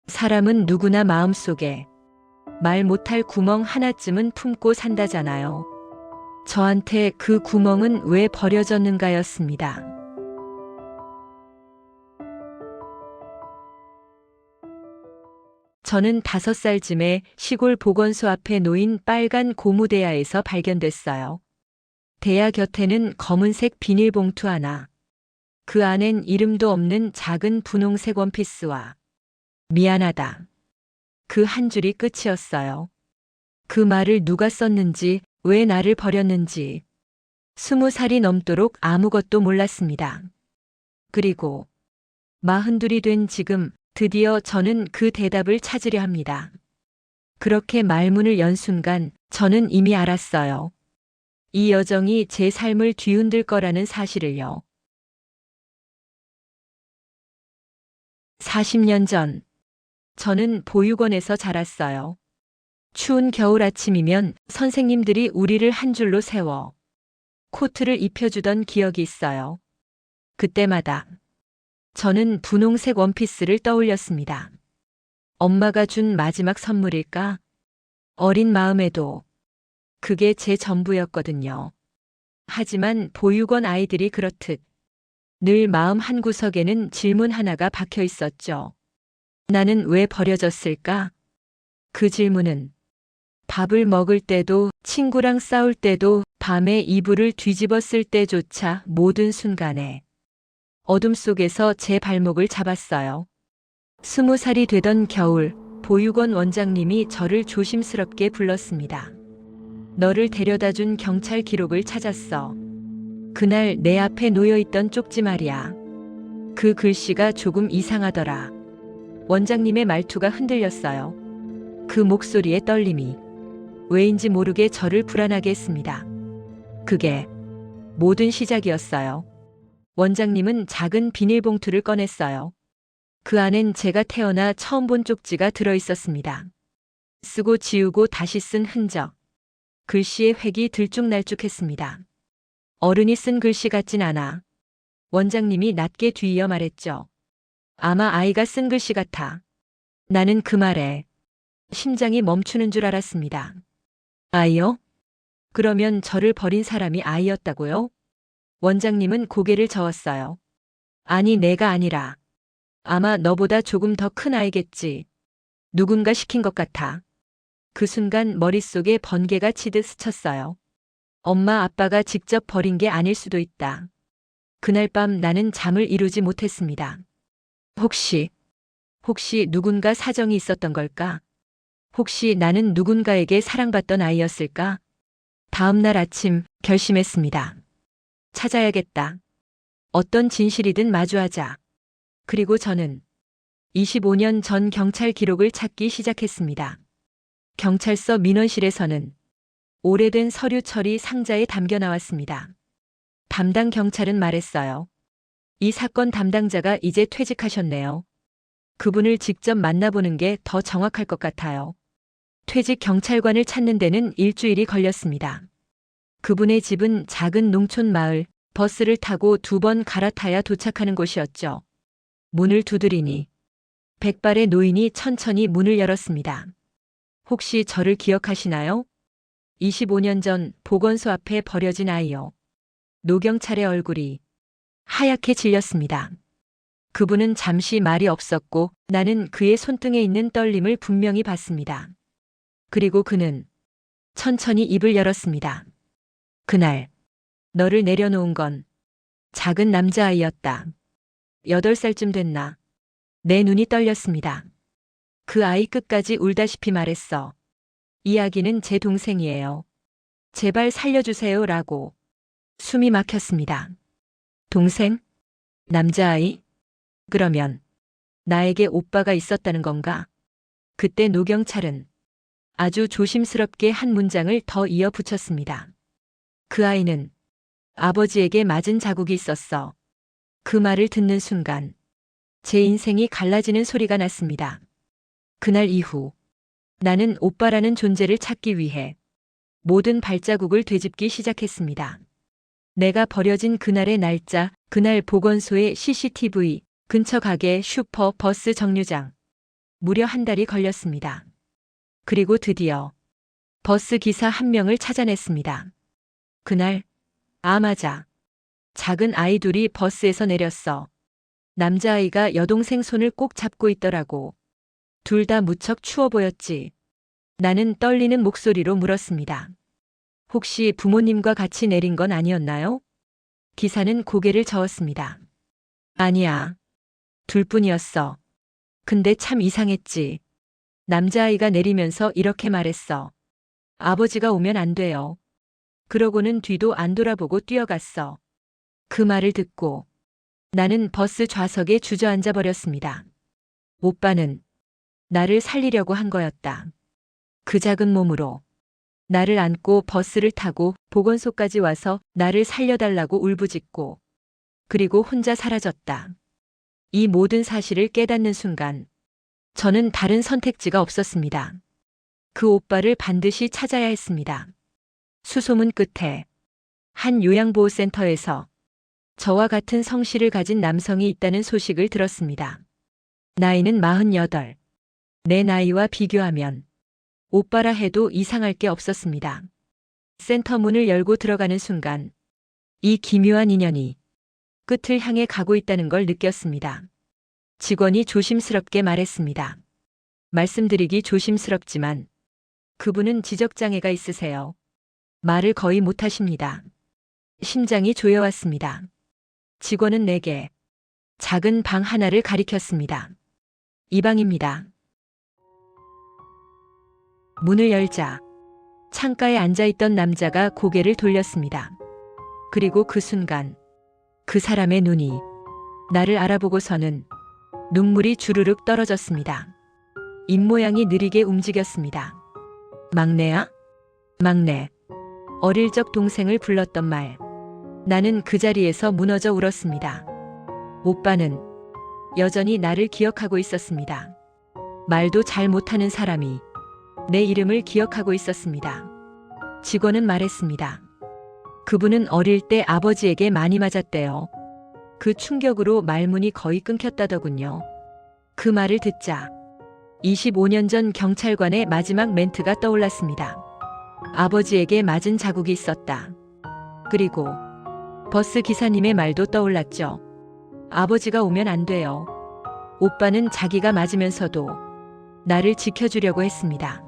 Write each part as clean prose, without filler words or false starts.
사람은 누구나 마음속에 말 못할 구멍 하나쯤은 품고 산다잖아요. 저한테 그 구멍은 왜 버려졌는가였습니다. 저는 5살쯤에 시골 보건소 앞에 놓인 빨간 고무대야에서 발견됐어요. 대야 곁에는 검은색 비닐봉투 하나, 그 안엔 이름도 없는 작은 분홍색 원피스와 미안하다. 그 한 줄이 끝이었어요. 그 말을 누가 썼는지, 왜 나를 버렸는지 20살이 넘도록 아무것도 몰랐습니다. 그리고 42이 된 지금 드디어 저는 그 대답을 찾으려 합니다. 그렇게 말문을 연 순간 저는 이미 알았어요. 이 여정이 제 삶을 뒤흔들 거라는 사실을요. 40년 전, 저는 보육원에서 자랐어요. 추운 겨울 아침이면 선생님들이 우리를 한 줄로 세워 코트를 입혀주던 기억이 있어요. 그때마다 저는 분홍색 원피스를 떠올렸습니다. 엄마가 준 마지막 선물일까? 어린 마음에도 그게 제 전부였거든요. 하지만 보육원 아이들이 그렇듯 늘 마음 한구석에는 질문 하나가 박혀 있었죠. 나는 왜 버려졌을까? 그 질문은 밥을 먹을 때도, 친구랑 싸울 때도, 밤에 이불을 뒤집었을 때조차 모든 순간에 어둠 속에서 제 발목을 잡았어요. 20살이 되던 겨울, 보육원 원장님이 저를 조심스럽게 불렀습니다. 너를 데려다준 경찰 기록을 찾았어. 그날 내 앞에 놓여있던 쪽지 말이야. 그 글씨가 조금 이상하더라. 원장님의 말투가 흔들렸어요. 그 목소리의 떨림이 왜인지 모르게 저를 불안하게 했습니다. 그게 모든 시작이었어요. 원장님은 작은 비닐봉투를 꺼냈어요. 그 안엔 제가 태어나 처음 본 쪽지가 들어있었습니다. 쓰고 지우고 다시 쓴 흔적. 글씨의 획이 들쭉날쭉했습니다. 어른이 쓴 글씨 같진 않아. 원장님이 낮게 뒤이어 말했죠. 아마 아이가 쓴 글씨 같아. 나는 그 말에 심장이 멈추는 줄 알았습니다. 아이요? 그러면 저를 버린 사람이 아이였다고요? 원장님은 고개를 저었어요. 아니, 내가 아니라. 아마 너보다 조금 더 큰 아이겠지. 누군가 시킨 것 같아. 그 순간 머릿속에 번개가 치듯 스쳤어요. 엄마 아빠가 직접 버린 게 아닐 수도 있다. 그날 밤 나는 잠을 이루지 못했습니다. 혹시 누군가 사정이 있었던 걸까? 혹시 나는 누군가에게 사랑받던 아이였을까? 다음 날 아침 결심했습니다. 찾아야겠다. 어떤 진실이든 마주하자. 그리고 저는 25년 전 경찰 기록을 찾기 시작했습니다. 경찰서 민원실에서는 오래된 서류 처리 상자에 담겨 나왔습니다. 담당 경찰은 말했어요. 이 사건 담당자가 이제 퇴직하셨네요. 그분을 직접 만나보는 게 더 정확할 것 같아요. 퇴직 경찰관을 찾는 데는 일주일이 걸렸습니다. 그분의 집은 작은 농촌 마을, 버스를 타고 2번 갈아타야 도착하는 곳이었죠. 문을 두드리니 백발의 노인이 천천히 문을 열었습니다. 혹시 저를 기억하시나요? 25년 전 보건소 앞에 버려진 아이요. 노경찰의 얼굴이 하얗게 질렸습니다. 그분은 잠시 말이 없었고 나는 그의 손등에 있는 떨림을 분명히 봤습니다. 그리고 그는 천천히 입을 열었습니다. 그날 너를 내려놓은 건 작은 남자아이였다. 8살쯤 됐나. 내 눈이 떨렸습니다. 그 아이 끝까지 울다시피 말했어. 이야기는 제 동생이에요. 제발 살려주세요 라고. 숨이 막혔습니다. 동생? 남자아이? 그러면 나에게 오빠가 있었다는 건가? 그때 노경찰은 아주 조심스럽게 한 문장을 더 이어 붙였습니다. 그 아이는 아버지에게 맞은 자국이 있었어. 그 말을 듣는 순간 제 인생이 갈라지는 소리가 났습니다. 그날 이후 나는 오빠라는 존재를 찾기 위해 모든 발자국을 되짚기 시작했습니다. 내가 버려진 그날의 날짜, 그날 보건소의 CCTV, 근처 가게, 슈퍼, 버스 정류장. 무려 한 달이 걸렸습니다. 그리고 드디어 버스 기사 한 명을 찾아냈습니다. 그날, 맞아. 작은 아이 둘이 버스에서 내렸어. 남자아이가 여동생 손을 꼭 잡고 있더라고. 둘 다 무척 추워 보였지. 나는 떨리는 목소리로 물었습니다. 혹시 부모님과 같이 내린 건 아니었나요? 기사는 고개를 저었습니다. 아니야. 둘뿐이었어. 근데 참 이상했지. 남자아이가 내리면서 이렇게 말했어. 아버지가 오면 안 돼요. 그러고는 뒤도 안 돌아보고 뛰어갔어. 그 말을 듣고 나는 버스 좌석에 주저앉아 버렸습니다. 오빠는 나를 살리려고 한 거였다. 그 작은 몸으로 나를 안고 버스를 타고 보건소까지 와서 나를 살려달라고 울부짖고 그리고 혼자 사라졌다. 이 모든 사실을 깨닫는 순간 저는 다른 선택지가 없었습니다. 그 오빠를 반드시 찾아야 했습니다. 수소문 끝에 한 요양보호센터에서 저와 같은 성씨를 가진 남성이 있다는 소식을 들었습니다. 나이는 48. 내 나이와 비교하면 오빠라 해도 이상할 게 없었습니다. 센터 문을 열고 들어가는 순간 이 기묘한 인연이 끝을 향해 가고 있다는 걸 느꼈습니다. 직원이 조심스럽게 말했습니다. 말씀드리기 조심스럽지만 그분은 지적장애가 있으세요. 말을 거의 못하십니다. 심장이 조여왔습니다. 직원은 내게 작은 방 하나를 가리켰습니다. 이 방입니다. 문을 열자 창가에 앉아있던 남자가 고개를 돌렸습니다. 그리고 그 순간 그 사람의 눈이 나를 알아보고서는 눈물이 주르륵 떨어졌습니다. 입모양이 느리게 움직였습니다. 막내야? 막내. 어릴 적 동생을 불렀던 말. 나는 그 자리에서 무너져 울었습니다. 오빠는 여전히 나를 기억하고 있었습니다. 말도 잘 못하는 사람이 내 이름을 기억하고 있었습니다. 직원은 말했습니다. 그분은 어릴 때 아버지에게 많이 맞았대요. 그 충격으로 말문이 거의 끊겼다더군요. 그 말을 듣자 25년 전 경찰관의 마지막 멘트가 떠올랐습니다. 아버지에게 맞은 자국이 있었다. 그리고 버스 기사님의 말도 떠올랐죠. 아버지가 오면 안 돼요. 오빠는 자기가 맞으면서도 나를 지켜주려고 했습니다.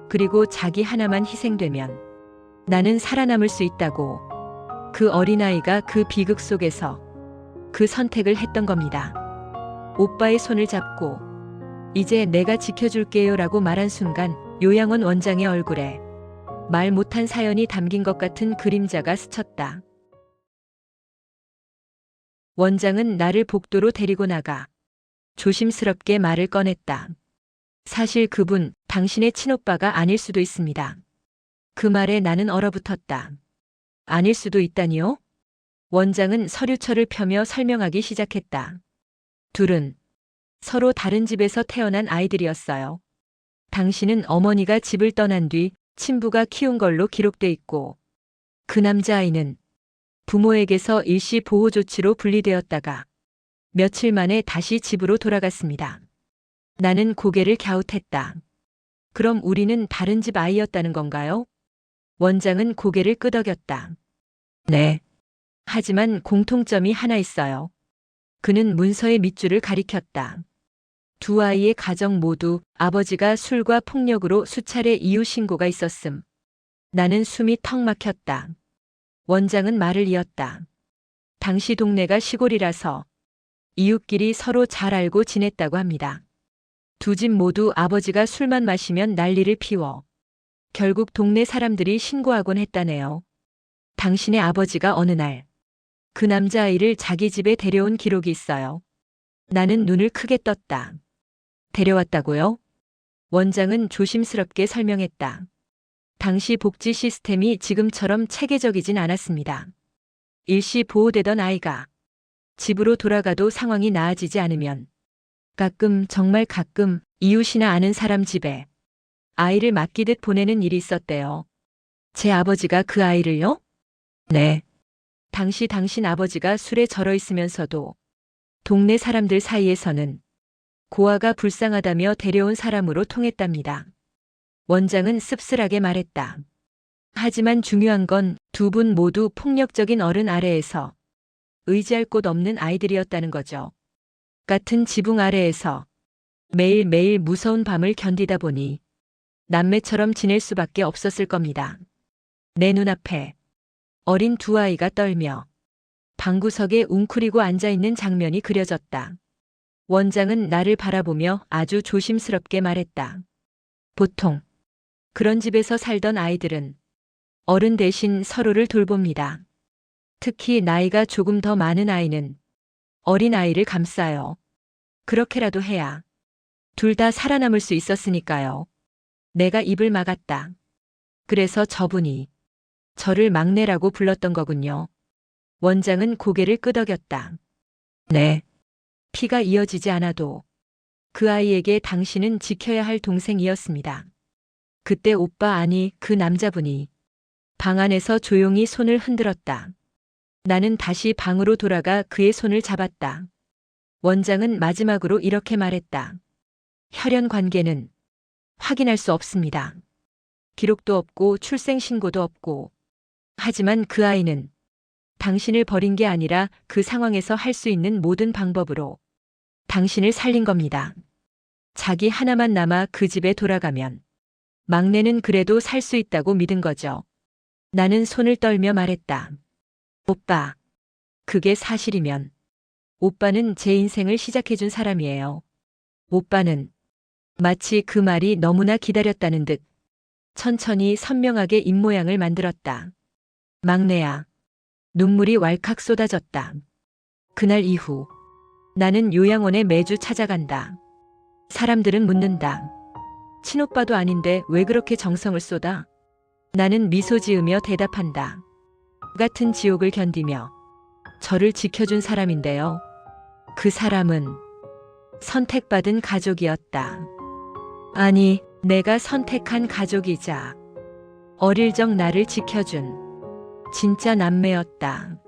그리고 자기 하나만 희생되면 나는 살아남을 수 있다고. 그 어린아이가 그 비극 속에서 그 선택을 했던 겁니다. 오빠의 손을 잡고 이제 내가 지켜줄게요 라고 말한 순간 요양원 원장의 얼굴에 말 못한 사연이 담긴 것 같은 그림자가 스쳤다. 원장은 나를 복도로 데리고 나가 조심스럽게 말을 꺼냈다. 사실 그분 당신의 친오빠가 아닐 수도 있습니다. 그 말에 나는 얼어붙었다. 아닐 수도 있다니요? 원장은 서류철을 펴며 설명하기 시작했다. 둘은 서로 다른 집에서 태어난 아이들이었어요. 당신은 어머니가 집을 떠난 뒤 친부가 키운 걸로 기록돼 있고 그 남자아이는 부모에게서 일시 보호 조치로 분리되었다가 며칠 만에 다시 집으로 돌아갔습니다. 나는 고개를 갸웃했다. 그럼 우리는 다른 집 아이였다는 건가요? 원장은 고개를 끄덕였다. 네. 하지만 공통점이 하나 있어요. 그는 문서의 밑줄을 가리켰다. 두 아이의 가정 모두 아버지가 술과 폭력으로 수차례 이유 신고가 있었음. 나는 숨이 턱 막혔다. 원장은 말을 이었다. 당시 동네가 시골이라서 이웃끼리 서로 잘 알고 지냈다고 합니다. 두 집 모두 아버지가 술만 마시면 난리를 피워 결국 동네 사람들이 신고하곤 했다네요. 당신의 아버지가 어느 날 그 남자아이를 자기 집에 데려온 기록이 있어요. 나는 눈을 크게 떴다. 데려왔다고요? 원장은 조심스럽게 설명했다. 당시 복지 시스템이 지금처럼 체계적이진 않았습니다. 일시 보호되던 아이가 집으로 돌아가도 상황이 나아지지 않으면 가끔, 정말 가끔 이웃이나 아는 사람 집에 아이를 맡기듯 보내는 일이 있었대요. 제 아버지가 그 아이를요? 네. 당시 당신 아버지가 술에 절어 있으면서도 동네 사람들 사이에서는 고아가 불쌍하다며 데려온 사람으로 통했답니다. 원장은 씁쓸하게 말했다. 하지만 중요한 건 두 분 모두 폭력적인 어른 아래에서 의지할 곳 없는 아이들이었다는 거죠. 같은 지붕 아래에서 매일매일 무서운 밤을 견디다 보니 남매처럼 지낼 수밖에 없었을 겁니다. 내 눈앞에 어린 두 아이가 떨며 방구석에 웅크리고 앉아있는 장면이 그려졌다. 원장은 나를 바라보며 아주 조심스럽게 말했다. 보통 그런 집에서 살던 아이들은 어른 대신 서로를 돌봅니다. 특히 나이가 조금 더 많은 아이는 어린 아이를 감싸요. 그렇게라도 해야 둘 다 살아남을 수 있었으니까요. 내가 입을 막았다. 그래서 저분이 저를 막내라고 불렀던 거군요. 원장은 고개를 끄덕였다. 네. 피가 이어지지 않아도 그 아이에게 당신은 지켜야 할 동생이었습니다. 그때 오빠 아니 그 남자분이 방 안에서 조용히 손을 흔들었다. 나는 다시 방으로 돌아가 그의 손을 잡았다. 원장은 마지막으로 이렇게 말했다. 혈연 관계는 확인할 수 없습니다. 기록도 없고 출생신고도 없고. 하지만 그 아이는 당신을 버린 게 아니라 그 상황에서 할 수 있는 모든 방법으로 당신을 살린 겁니다. 자기 하나만 남아 그 집에 돌아가면 막내는 그래도 살 수 있다고 믿은 거죠. 나는 손을 떨며 말했다. 오빠, 그게 사실이면 오빠는 제 인생을 시작해준 사람이에요. 오빠는 마치 그 말이 너무나 기다렸다는 듯 천천히 선명하게 입모양을 만들었다. 막내야. 눈물이 왈칵 쏟아졌다. 그날 이후 나는 요양원에 매주 찾아간다. 사람들은 묻는다. 친오빠도 아닌데 왜 그렇게 정성을 쏟아? 나는 미소 지으며 대답한다. 같은 지옥을 견디며 저를 지켜준 사람인데요. 그 사람은 선택받은 가족이었다. 아니, 내가 선택한 가족이자 어릴 적 나를 지켜준 진짜 남매였다.